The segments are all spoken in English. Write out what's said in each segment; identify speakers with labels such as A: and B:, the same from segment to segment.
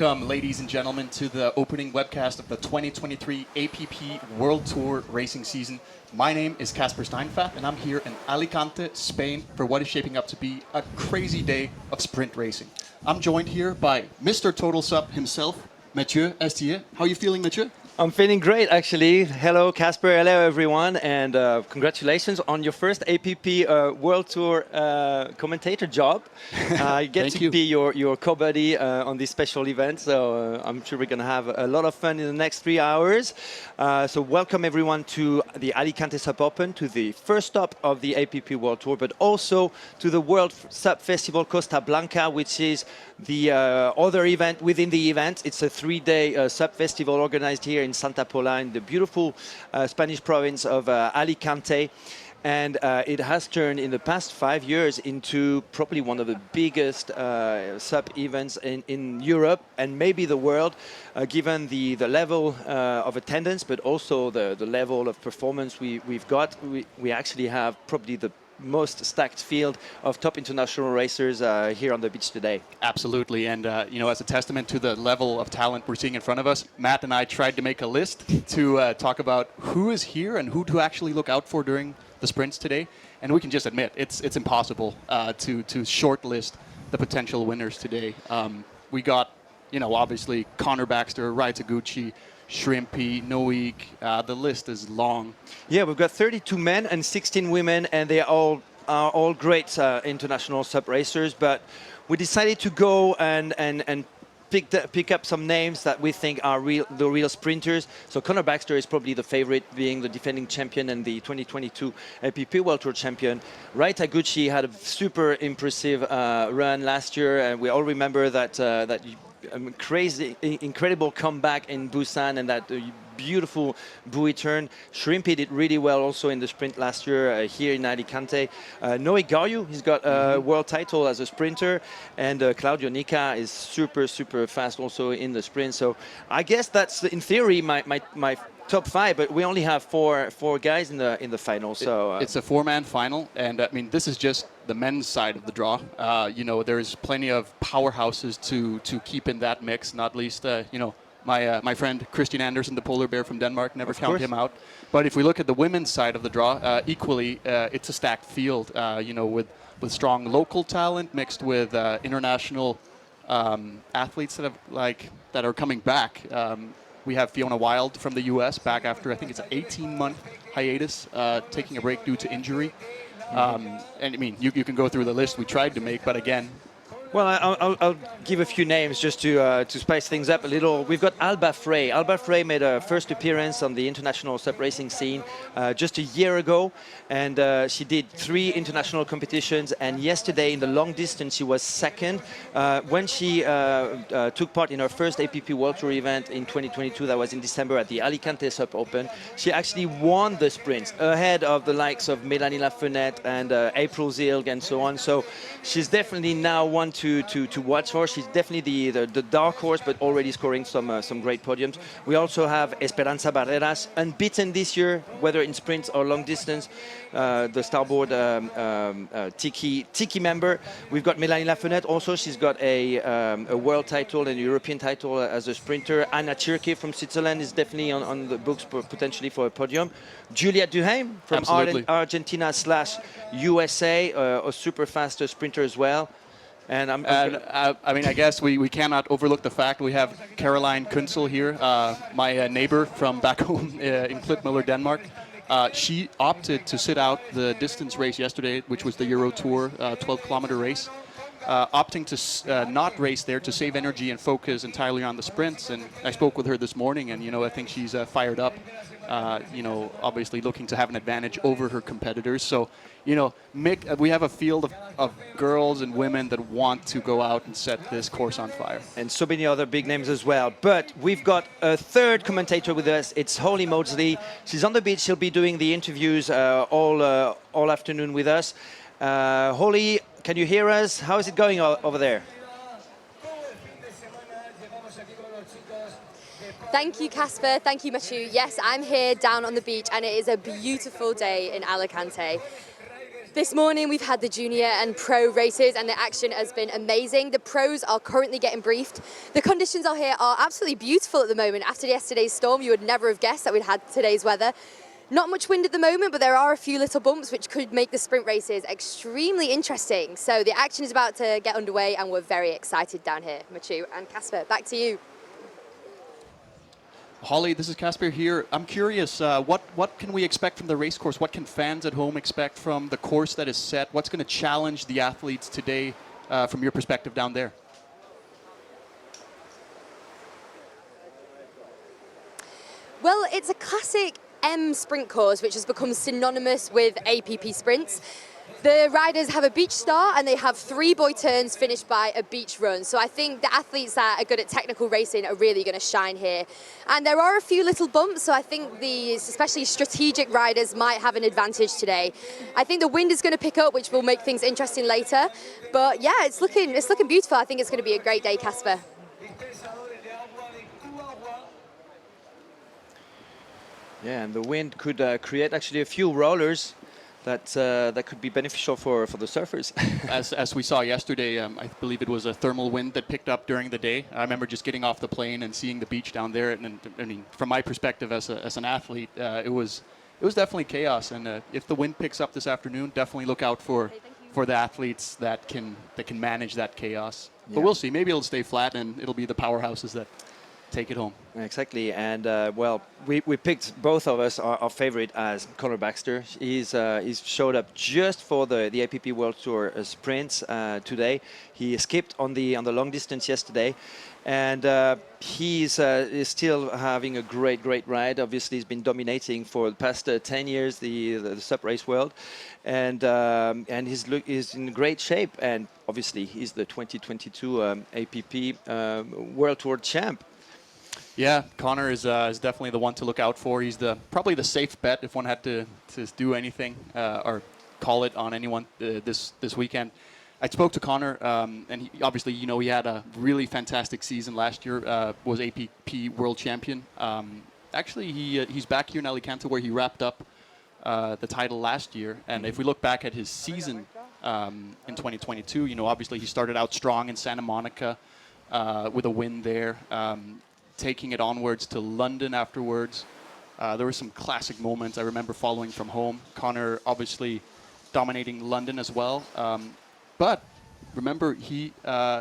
A: Welcome, ladies and gentlemen, to the opening webcast of the 2023 APP World Tour racing season. My name is Casper Steinfath, and I'm here in Alicante, Spain, for what is shaping up to be a crazy day of sprint racing. I'm joined here by Mr. Total Sup himself, Mathieu Estier. How are you feeling, Mathieu?
B: I'm feeling great, actually. Hello, Casper. Hello, everyone. And congratulations on your first APP World Tour commentator job. You get to be your co-buddy on this special event. So I'm sure we're going to have a lot of fun in the next 3 hours. So welcome, everyone, to the Alicante Sup Open, to the first stop of the APP World Tour, but also to the World Sup Festival Costa Blanca, which is the other event within the event. It's a 3-day Sup Festival organized here in Santa Pola in the beautiful Spanish province of Alicante. And it has turned in the past 5 years into probably one of the biggest Sup events in Europe and maybe the world, given the level of attendance, but also the level of performance we've got. We actually have probably the most stacked field of top international racers here on the beach today.
A: Absolutely, and as a testament to the level of talent we're seeing in front of us, Matt and I tried to make a list to talk about who is here and who to actually look out for during the sprints today. And we can just admit it's impossible to shortlist the potential winners today. We got, obviously Connor Baxter, Rai Taguchi, Shrimpy, Noik, the list is long.
B: Yeah, we've got 32 men and 16 women, and they are all great international Sup racers. But we decided to go and pick up some names that we think are the real sprinters. So Connor Baxter is probably the favorite, being the defending champion and the 2022 APP World Tour champion. Rai Taguchi had a super impressive run last year, and we all remember that crazy, incredible comeback in Busan and that beautiful buoy turn. Shrimpy did really well also in the sprint last year here in Alicante. Noé Garriou, he's got a world title as a sprinter, and Claudio Nica is super fast also in the sprint. So I guess that's in theory my top 5, but we only have four guys in the final. So
A: it's a 4-man final, and I mean this is just the men's side of the draw. There's plenty of powerhouses to keep in that mix, not least my friend Christian Andersen, the polar bear from Denmark, never count him out. But if we look at the women's side of the draw, equally it's a stacked field. With strong local talent mixed with international athletes that are coming back. We have Fiona Wilde from the U.S. back after, I think it's an 18-month hiatus, taking a break due to injury. And I mean, you can go through the list we tried to make, but again.
B: Well, I'll give a few names just to spice things up a little. We've got Alba Frey. Alba Frey made a first appearance on the international Sup racing scene just a year ago, and she did 3 international competitions, and yesterday in the long distance she was second. When she took part in her first APP World Tour event in 2022, that was in December at the Alicante Sup Open, she actually won the sprints ahead of the likes of Mélanie Lafenette and April Zilg and so on. So she's definitely now one to watch for. She's definitely the dark horse, but already scoring some great podiums. We also have Esperanza Barreras, unbeaten this year, whether in sprints or long distance, the starboard Tiki member. We've got Mélanie Lafenette also. She's got a world title and a European title as a sprinter. Anna Tschirke from Switzerland is definitely on the books potentially for a podium. Julia Duhaime from Argentina/USA, a super fast sprinter as well. And
A: I guess we cannot overlook the fact we have Caroline Kunzel here, my neighbor from back home in Klitmøller, Denmark. She opted to sit out the distance race yesterday, which was the Euro Tour 12-kilometer race, opting to not race there to save energy and focus entirely on the sprints. And I spoke with her this morning, and I think she's fired up. Obviously looking to have an advantage over her competitors. So, we have a field of girls and women that want to go out and set this course on fire.
B: And so many other big names as well. But we've got a third commentator with us. It's Holly Maudsley. She's on the beach. She'll be doing the interviews all afternoon with us. Holly, can you hear us? How is it going over there?
C: Thank you, Casper. Thank you, Mathieu. Yes, I'm here down on the beach, and it is a beautiful day in Alicante. This morning we've had the junior and pro races and the action has been amazing. The pros are currently getting briefed. The conditions out here are absolutely beautiful at the moment. After yesterday's storm, you would never have guessed that we'd had today's weather. Not much wind at the moment, but there are a few little bumps which could make the sprint races extremely interesting. So the action is about to get underway and we're very excited down here. Machu and Casper, back to you.
A: Holly, this is Casper here. I'm curious, what can we expect from the race course? What can fans at home expect from the course that is set? What's going to challenge the athletes today from your perspective down there?
C: Well, it's a classic M sprint course, which has become synonymous with APP sprints. The riders have a beach start and they have 3 buoy turns finished by a beach run. So I think the athletes that are good at technical racing are really going to shine here. And there are a few little bumps, so I think these, especially strategic riders, might have an advantage today. I think the wind is going to pick up, which will make things interesting later. But yeah, it's looking beautiful. I think it's going to be a great day, Casper.
B: Yeah, and the wind could create actually a few rollers that could be beneficial for the surfers.
A: as we saw yesterday, I believe it was a thermal wind that picked up during the day. I remember just getting off the plane and seeing the beach down there. And I mean, from my perspective as an athlete, it was definitely chaos. And if the wind picks up this afternoon, definitely look out for the athletes that can manage that chaos. Yeah. But we'll see. Maybe it'll stay flat and it'll be the powerhouses that take it home.
B: Exactly, and well, we picked both of us our favorite as Connor Baxter. He's showed up just for the APP World Tour sprints today. He skipped on the long distance yesterday, and he's is still having a great ride. Obviously, he's been dominating for the past 10 years the Sup race world, and he's in great shape. And obviously, he's the 2022 APP World Tour champ.
A: Yeah, Connor is definitely the one to look out for. He's probably the safe bet if one had to do anything or call it on anyone this weekend. I spoke to Connor, and obviously, he had a really fantastic season last year. Was APP World Champion. Actually, he's back here in Alicante where he wrapped up the title last year. And if we look back at his season in 2022, obviously he started out strong in Santa Monica with a win there. Taking it onwards to London afterwards. There were some classic moments I remember following from home. Connor obviously dominating London as well. But remember, he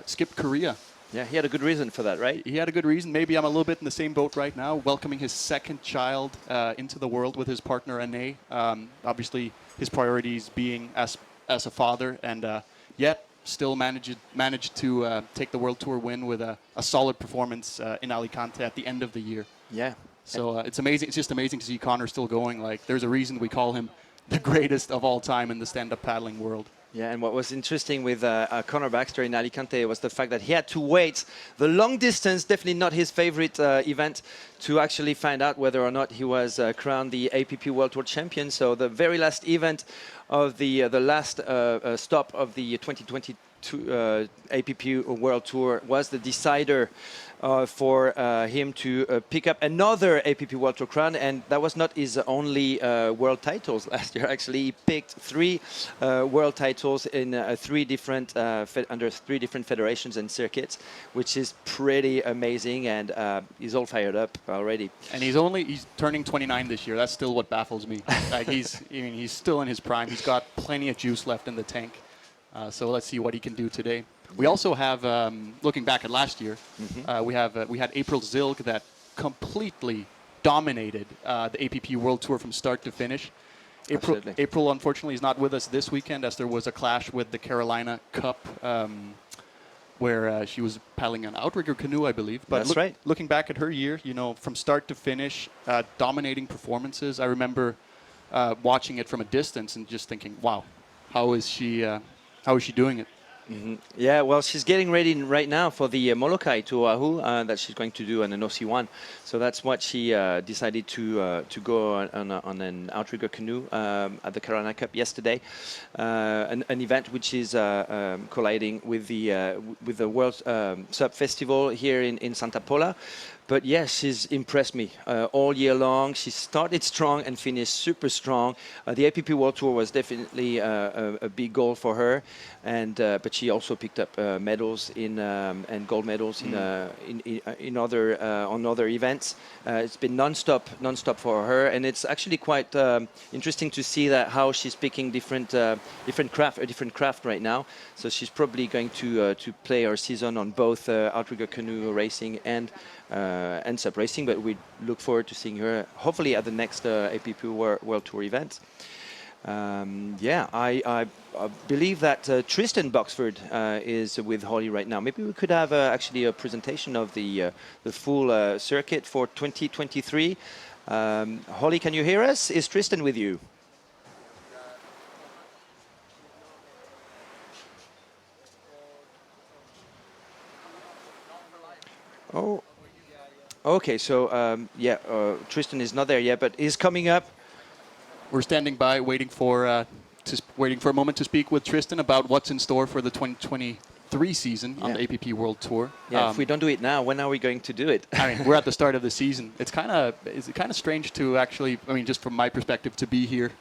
A: skipped Korea.
B: Yeah, he had a good reason for that, right?
A: He had a good reason. Maybe I'm a little bit in the same boat right now, welcoming his second child into the world with his partner, Ane. Obviously, his priorities being as a father, and yet still managed to take the World Tour win with a solid performance in Alicante at the end of the year.
B: Yeah.
A: So it's amazing. It's just amazing to see Connor still going. Like, there's a reason we call him the greatest of all time in the stand-up paddling world.
B: Yeah, and what was interesting with Connor Baxter in Alicante was the fact that he had to wait the long distance, definitely not his favorite event, to actually find out whether or not he was crowned the APP World Tour champion. So the very last event of the last stop of the 2022 APP World Tour was the decider for him to pick up another APP World Tour crown, and that was not his only world titles last year. Actually, he picked 3 world titles in under 3 different federations and circuits, which is pretty amazing, and he's all fired up already.
A: And he's turning 29 this year. That's still what baffles me. Like, he's still in his prime. He's got plenty of juice left in the tank. So let's see what he can do today. We also have, looking back at last year, we had April Zilg that completely dominated the APP World Tour from start to finish. April, unfortunately, is not with us this weekend, as there was a clash with the Carolina Cup, where she was paddling an outrigger canoe, I believe. But
B: that's right.
A: Looking back at her year, from start to finish, dominating performances. I remember watching it from a distance and just thinking, wow, how is she doing it?
B: Yeah, well, she's getting ready right now for the Molokai to Oahu that she's going to do on an OC1. So that's what she decided to go on an outrigger canoe at the Carolina Cup yesterday, an event which is colliding with the World Sup Festival here in Santa Pola. But yes, she's impressed me all year long. She started strong and finished super strong. The APP World Tour was definitely a big goal for her, and but she also picked up medals and gold medals in other on other events. It's been non-stop for her, and it's actually quite interesting to see that how she's picking different craft right now. So she's probably going to play her season on both outrigger canoe racing and Sup racing, but we look forward to seeing her hopefully at the next APP World Tour event. I believe that Tristan Boxford is with Holly right now. Maybe we could have actually a presentation of the full circuit for 2023. Holly, can you hear us? Is Tristan with you? Oh. Okay, so Tristan is not there yet, but is coming up.
A: We're standing by, waiting for a moment to speak with Tristan about what's in store for the 2023 season on the APP World Tour.
B: Yeah, if we don't do it now, when are we going to do it?
A: I mean, we're at the start of the season. It's kind of strange to actually, I mean, just from my perspective, to be here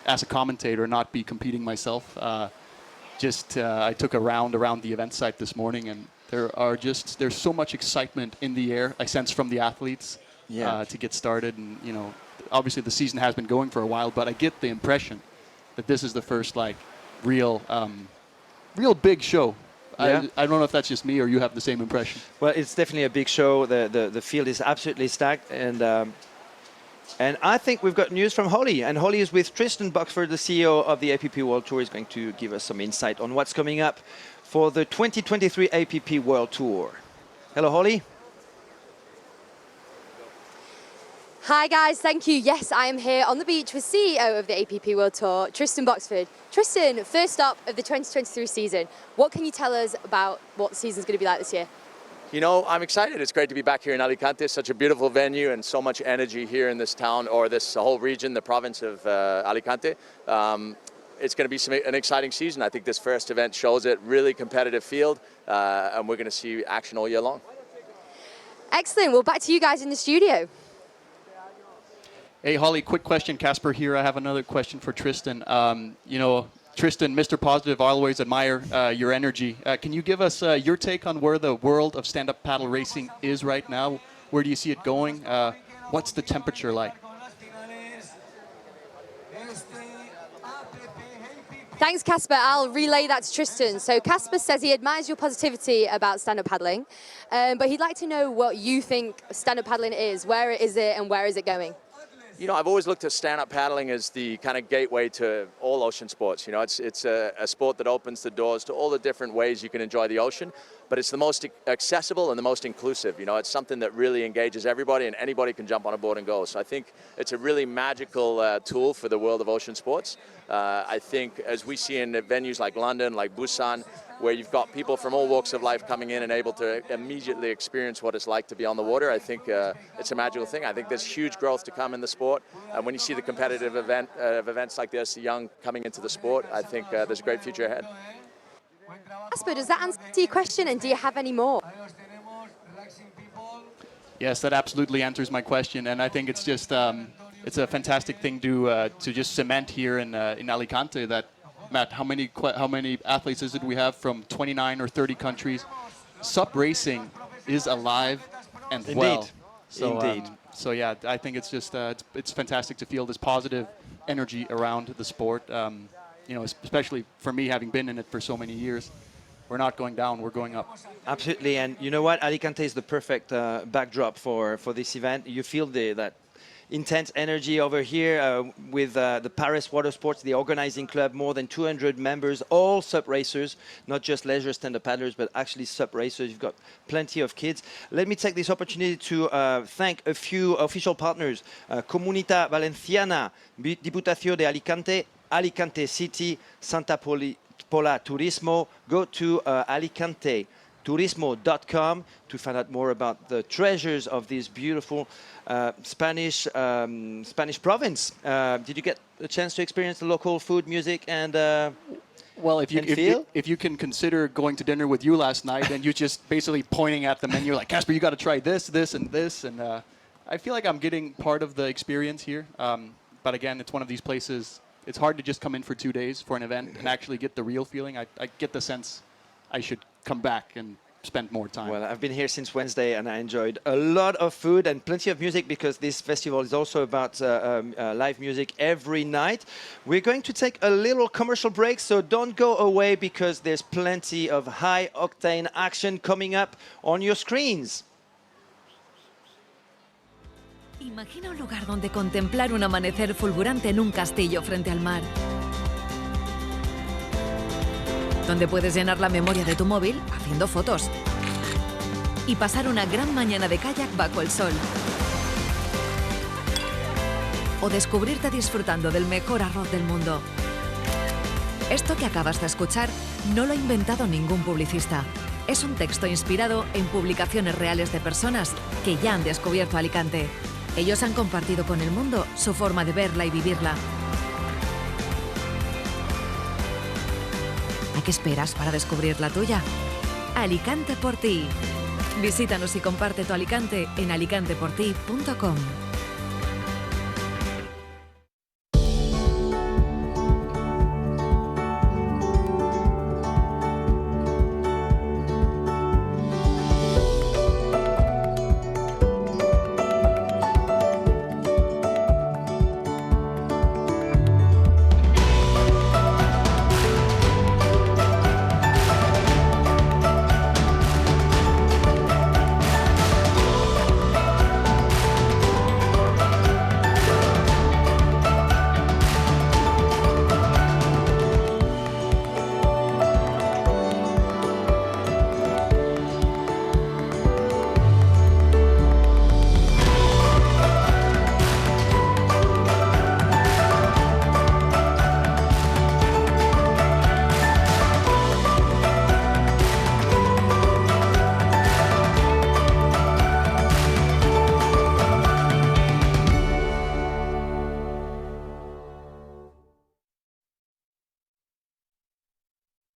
A: as a commentator, not be competing myself. I took a round around the event site this morning, and there's so much excitement in the air. I sense from the athletes to get started, and obviously the season has been going for a while, but I get the impression that this is the first real big show.
B: Yeah.
A: I don't know if that's just me or you have the same impression.
B: Well, it's definitely a big show. The field is absolutely stacked, and I think we've got news from Holly, and Holly is with Tristan Boxford, the CEO of the APP World Tour, is going to give us some insight on what's coming up for the 2023 APP World Tour. Hello, Holly.
C: Hi guys, thank you. Yes, I am here on the beach with CEO of the APP World Tour, Tristan Boxford. Tristan, first stop of the 2023 season. What can you tell us about what the season's going to be like this year?
D: I'm excited. It's great to be back here in Alicante. Such a beautiful venue and so much energy here in this town, or this whole region, the province of Alicante. It's going to be an exciting season. I think this first event shows it. Really competitive field, and we're going to see action all year long.
C: Excellent. Well, back to you guys in the studio.
A: Hey, Holly, quick question. Casper here. I have another question for Tristan. Tristan, Mr. Positive, I always admire your energy. Can you give us your take on where the world of stand-up paddle racing is right now? Where do you see it going? What's the temperature like?
C: Thanks, Casper. I'll relay that to Tristan. So Casper says he admires your positivity about stand-up paddling, but he'd like to know what you think stand-up paddling is. Where is it and where is it going?
D: I've always looked at stand-up paddling as the kind of gateway to all ocean sports. It's a sport that opens the doors to all the different ways you can enjoy the ocean, but it's the most accessible and the most inclusive. It's something that really engages everybody, and anybody can jump on a board and go. So I think it's a really magical tool for the world of ocean sports. I think as we see in venues like London, like Busan, where you've got people from all walks of life coming in and able to immediately experience what it's like to be on the water, I think it's a magical thing. I think there's huge growth to come in the sport. And when you see the competitive events like this, the young coming into the sport, I think there's a great future ahead.
C: Casper, does that answer your question, and do you have any more?
A: Yes, that absolutely answers my question, and I think it's just it's a fantastic thing to just cement here in Alicante. That, Matt, how many athletes is it we have from 29 or 30 countries? Sup racing is alive and well.
B: Indeed.
A: So yeah, I think it's just it's fantastic to feel this positive energy around the sport. Especially for me, having been in it for so many years. We're not going down, we're going up.
B: Absolutely, and you know what? Alicante is the perfect backdrop for this event. You feel that intense energy over here with the Paris Water Sports, the organizing club, more than 200 members, all sup racers, not just leisure stand-up paddlers, but actually sup racers. You've got plenty of kids. Let me take this opportunity to thank a few official partners. Comunidad Valenciana, Diputación de Alicante, Alicante City, Santa Pola Turismo, go to Alicante. Turismo.com to find out more about the treasures of this beautiful Spanish province. Did you get a chance to experience the local food, music, and
A: well, if you can consider going to dinner with you last night and you just basically pointing at the menu like, Casper, you got to try this, this, and this, and I feel like I'm getting part of the experience here. But again, it's one of these places. It's hard to just come in for 2 days for an event and actually get the real feeling. I get the sense I should come back and spend more time.
B: Well, I've been here since Wednesday and I enjoyed a lot of food and plenty of music because this festival is also about live music every night. We're going to take a little commercial break, so don't go away because there's plenty of high-octane action coming up on your screens.
E: Imagina un lugar donde contemplar un amanecer fulgurante en un castillo frente al mar. Donde puedes llenar la memoria de tu móvil haciendo fotos y pasar una gran mañana de kayak bajo el sol. O descubrirte disfrutando del mejor arroz del mundo. Esto que acabas de escuchar no lo ha inventado ningún publicista. Es un texto inspirado en publicaciones reales de personas que ya han descubierto Alicante. Ellos han compartido con el mundo su forma de verla y vivirla. ¿A qué esperas para descubrir la tuya? Alicante por ti. Visítanos y comparte tu Alicante en alicanteporti.com.